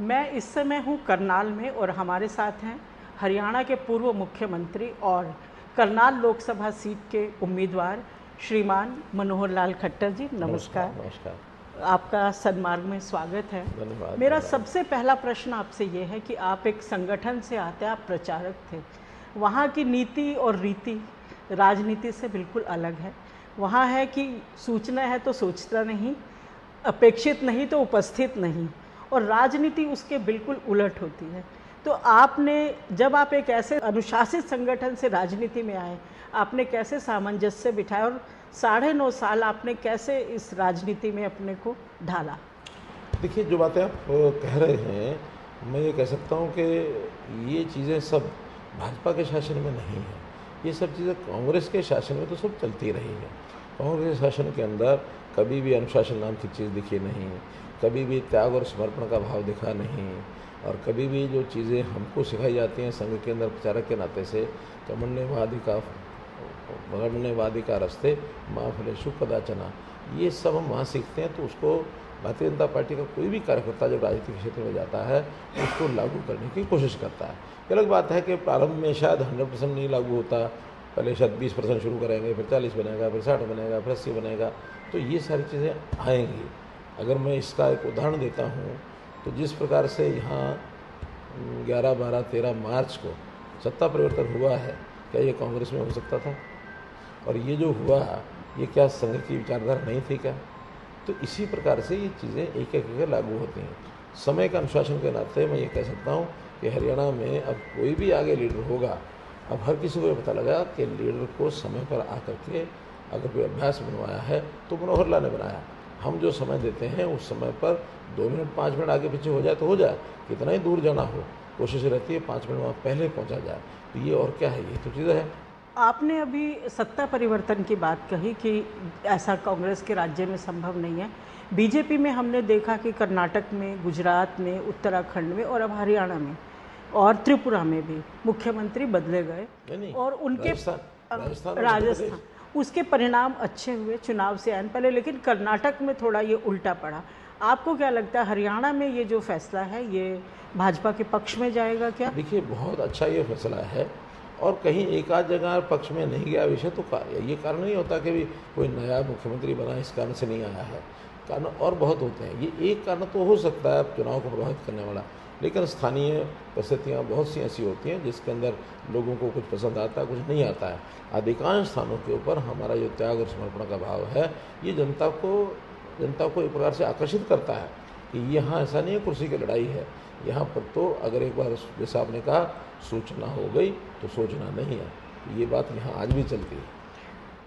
मैं इस समय हूँ करनाल में और हमारे साथ हैं हरियाणा के पूर्व मुख्यमंत्री और करनाल लोकसभा सीट के उम्मीदवार श्रीमान मनोहर लाल खट्टर जी। नमस्कार। नमस्कार। आपका सन्मार्ग में स्वागत है। धन्यवाद। मेरा सबसे पहला प्रश्न आपसे ये है कि आप एक संगठन से आते हैं, आप प्रचारक थे। वहाँ की नीति और रीति राजनीति से बिल्कुल अलग है। वहाँ है कि सूचना है तो सोचता नहीं, अपेक्षित नहीं तो उपस्थित नहीं, और राजनीति उसके बिल्कुल उलट होती है। तो आपने, जब आप एक ऐसे अनुशासित संगठन से राजनीति में आए, आपने कैसे सामंजस्य बिठाया और 9.5 साल आपने कैसे इस राजनीति में अपने को ढाला? देखिए, जो बातें आप कह रहे हैं, मैं ये कह सकता हूँ कि ये चीज़ें सब भाजपा के शासन में नहीं हैं। ये सब चीज़ें कांग्रेस के शासन में तो सब चलती रही हैं। कांग्रेस के शासन के अंदर कभी भी अनुशासन नाम की चीज़ दिखी नहीं, कभी भी त्याग और समर्पण का भाव दिखा नहीं, और कभी भी जो चीज़ें हमको सिखाई जाती हैं संघ के अंदर प्रचारक के नाते से, कमण्यवादी का रस्ते माँ फलेशु कदाचना, ये सब हम वहाँ सीखते हैं। तो उसको भारतीय जनता पार्टी का कोई भी कार्यकर्ता जब राजनीतिक क्षेत्र में जाता है उसको लागू करने की कोशिश करता है। ये अलग बात है कि प्रारंभ में शायद 100% नहीं लागू होता, पहले शायद 20% शुरू करेंगे, फिर 40 बनेगा, फिर 60 बनेगा, फिर 80 बनेगा, तो ये सारी चीज़ें आएंगी। अगर मैं इसका एक उदाहरण देता हूँ तो जिस प्रकार से यहाँ 11, 12, 13 मार्च को सत्ता परिवर्तन हुआ है, क्या ये कांग्रेस में हो सकता था? और ये जो हुआ, ये क्या संघ की विचारधारा नहीं थी क्या? तो इसी प्रकार से ये चीज़ें एक एक करके लागू होती हैं। समय का अनुशासन के नाते मैं ये कह सकता हूँ कि हरियाणा में अब कोई भी आगे लीडर होगा, अब हर किसी को ये पता लगा कि लीडर को समय पर आकर के अगर कोई अभ्यास बनवाया है तो मनोहर लाल ने बनाया। हम जो समय देते हैं उस समय पर 2 मिनट 5 मिनट आगे पीछे हो जाए तो हो जाए, कितना ही दूर जाना हो, कोशिश रहती है 5 मिनट वहाँ पहले पहुँचा जाए। तो ये और क्या है, ये तो चीज़ें हैं। आपने अभी सत्ता परिवर्तन की बात कही कि ऐसा कांग्रेस के राज्य में संभव नहीं है। बीजेपी में हमने देखा कि कर्नाटक में, गुजरात में, उत्तराखंड में और अब हरियाणा में और त्रिपुरा में भी मुख्यमंत्री बदले गए और उनके राजस्थान उसके परिणाम अच्छे हुए चुनाव से आने पहले, लेकिन कर्नाटक में थोड़ा ये उल्टा पड़ा। आपको क्या लगता है हरियाणा में ये जो फैसला है ये भाजपा के पक्ष में जाएगा क्या? देखिए, बहुत अच्छा ये फैसला है, और कहीं एक आध जगह पक्ष में नहीं गया विषय तो ये कारण नहीं होता कि भी कोई नया मुख्यमंत्री बना इस कारण से नहीं आया है। कारण और बहुत होते हैं। ये एक कारण तो हो सकता है चुनाव को प्रभावित करने वाला, लेकिन स्थानीय परिस्थितियाँ बहुत सी ऐसी होती हैं जिसके अंदर लोगों को कुछ पसंद आता है, कुछ नहीं आता है। अधिकांश स्थानों के ऊपर हमारा जो त्याग और समर्पण का भाव है, ये जनता को एक प्रकार से आकर्षित करता है कि यहाँ ऐसा नहीं है कुर्सी की लड़ाई है। यहाँ पर तो अगर एक बार जैसा आपने कहा सूचना हो गई तो सोचना नहीं है, ये बात यहाँ आज भी चलती है।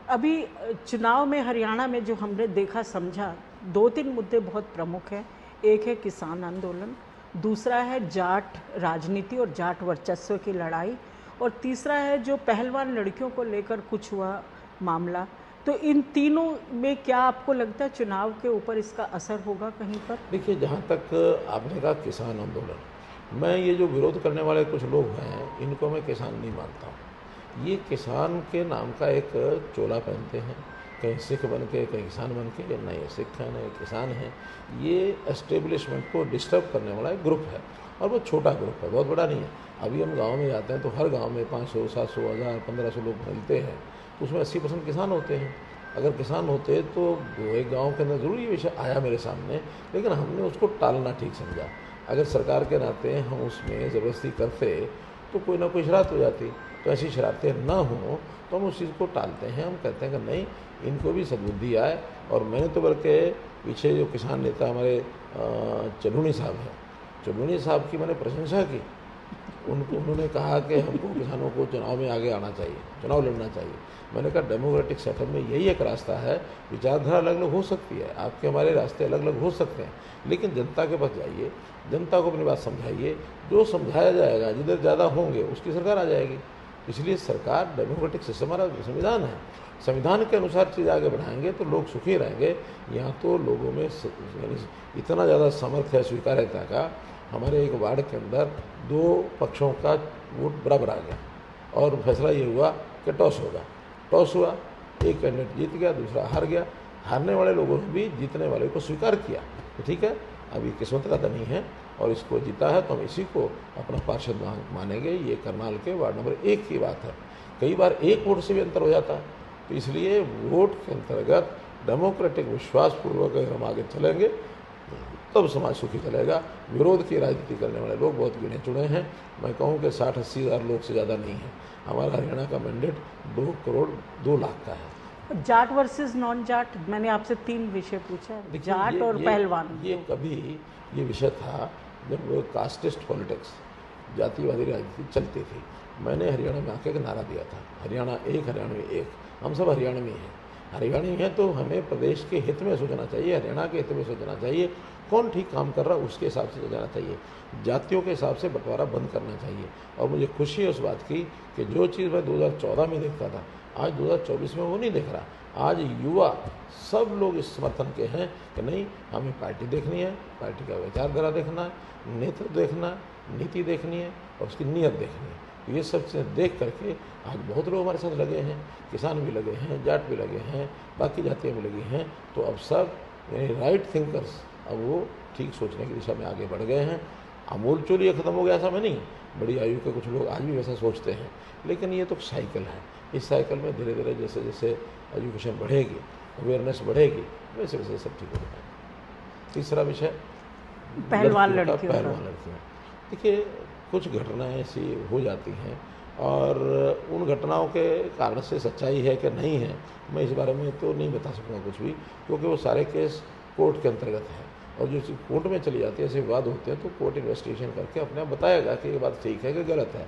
अभी चुनाव में हरियाणा में जो हमने देखा समझा, 2-3 मुद्दे बहुत प्रमुख हैं। एक है किसान आंदोलन, दूसरा है जाट राजनीति और जाट वर्चस्व की लड़ाई, और तीसरा है जो पहलवान लड़कियों को लेकर कुछ हुआ मामला। तो इन तीनों में क्या आपको लगता है चुनाव के ऊपर इसका असर होगा कहीं पर? देखिए, जहाँ तक आपने कहा किसान आंदोलन, मैं ये जो विरोध करने वाले कुछ लोग हैं इनको मैं किसान नहीं मानता हूँ। ये किसान के नाम का एक चोला पहनते हैं, कहीं सिख बन के, कहीं किसान बन के। न ये सिख हैं न ये किसान हैं। ये एस्टेब्लिशमेंट को डिस्टर्ब करने वाला एक ग्रुप है, और वो छोटा ग्रुप है, बहुत बड़ा नहीं है। अभी हम गांव में जाते हैं तो हर गांव में 500, 700, 1000, 1500 लोग मिलते हैं, तो उसमें 80% किसान होते हैं। अगर किसान होते तो एक गांव के अंदर ज़रूर ये विषय आया मेरे सामने, लेकिन हमने उसको टालना ठीक समझा। अगर सरकार के नाते हम उसमें ज़बरदस्ती करते तो कोई ना कोई शरारत हो जाती। तो ऐसी शरारतें ना हो तो हम उस चीज़ को टालते हैं। हम कहते हैं कि नहीं, इनको भी सद्बुद्धि आए। और मैंने तो बल्कि पीछे जो किसान नेता हमारे चलूनी साहब हैं, चलूनी साहब की मैंने प्रशंसा की। उन्होंने कहा कि हमको किसानों को चुनाव में आगे आना चाहिए, चुनाव लड़ना चाहिए। मैंने कहा डेमोक्रेटिक सेटअप में यही एक रास्ता है। विचारधारा अलग अलग हो सकती है, आपके हमारे रास्ते अलग अलग हो सकते हैं, लेकिन जनता के पास जाइए, जनता को अपनी बात समझाइए। जो समझाया जाएगा, जिधर ज़्यादा होंगे उसकी सरकार आ जाएगी। इसलिए सरकार डेमोक्रेटिक सिस्टम, हमारा संविधान है, संविधान के अनुसार चीज़ आगे बढ़ाएंगे तो लोग सुखी रहेंगे। यहाँ तो लोगों में इतना ज़्यादा सामर्थ्य है स्वीकार्यता का। हमारे एक वार्ड के अंदर 2 पक्षों का वोट बराबर आ गया और फैसला ये हुआ कि टॉस होगा। टॉस हुआ, एक कैंडिडेट जीत गया, दूसरा हार गया। हारने वाले लोगों ने भी जीतने वाले को स्वीकार किया। तो ठीक है, अभी किस्मत का तो नहीं है, और इसको जीता है तो हम इसी को अपना पार्षद मानेंगे। ये करनाल के वार्ड नंबर 1 की बात है। कई बार एक वोट से भी अंतर हो जाता है, तो इसलिए वोट के अंतर्गत डेमोक्रेटिक विश्वासपूर्वक अगर हम आगे चलेंगे तब समाज सुखी चलेगा। विरोध की राजनीति करने वाले लोग बहुत गिने चुने हैं। मैं कहूँ कि 60-80 हज़ार लोग से ज़्यादा नहीं है। हमारा हरियाणा का मैंडेट 2 करोड़ 2 लाख का है। जाट वर्सेस नॉन जाट, मैंने आपसे 3 विषय पूछा, जाट और पहलवान। ये कभी ये विषय था जब कास्टिस्ट पॉलिटिक्स, जातिवादी राजनीति चलती थी। मैंने हरियाणा में आके एक नारा दिया था, हरियाणा एक, हरियाणवी एक। हम सब हरियाणवी हैं, हरियाणवी हैं तो हमें प्रदेश के हित में सोचना चाहिए, हरियाणा के हित में सोचना चाहिए। कौन ठीक काम कर रहा है उसके हिसाब से जाना चाहिए, जातियों के हिसाब से बंटवारा बंद करना चाहिए। और मुझे खुशी है उस बात की कि जो चीज़ मैं 2014 में देखता था, आज 2024 में वो नहीं देख रहा। आज युवा सब लोग इस समर्थन के हैं कि नहीं, हमें पार्टी देखनी है, पार्टी का विचारधारा देखना है, नेतृत्व देखना है, नीति देखनी है और उसकी नीयत देखनी है। तो ये सब चीज़ें देख करके आज बहुत लोग हमारे साथ लगे हैं, किसान भी लगे हैं, जाट भी लगे हैं, बाकी जातियाँ भी लगी हैं। तो अब सब यानी राइट थिंकर्स अब वो ठीक सोचने की दिशा में आगे बढ़ गए हैं। अमूल चूल ये ख़त्म हो गया ऐसा मैं नहीं, बड़ी आयु के कुछ लोग आज भी वैसा सोचते हैं, लेकिन ये तो साइकिल है। इस साइकिल में धीरे धीरे जैसे जैसे एजुकेशन बढ़ेगी, अवेयरनेस बढ़ेगी, वैसे वैसे सब ठीक हो जाएगा। तीसरा विषय पहलवान लड़कियों। लड़कियों। देखिए, कुछ घटनाएं ऐसी हो जाती हैं और उन घटनाओं के कारण से सच्चाई है कि नहीं है, मैं इस बारे में तो नहीं बता सकूँगा कुछ भी, क्योंकि वो सारे केस कोर्ट के अंतर्गत हैं। और जो चीज़ कोर्ट में चली जाती है, ऐसे विवाद होते हैं तो कोर्ट इन्वेस्टिगेशन करके अपने आप बताएगा कि ये बात ठीक है कि गलत है।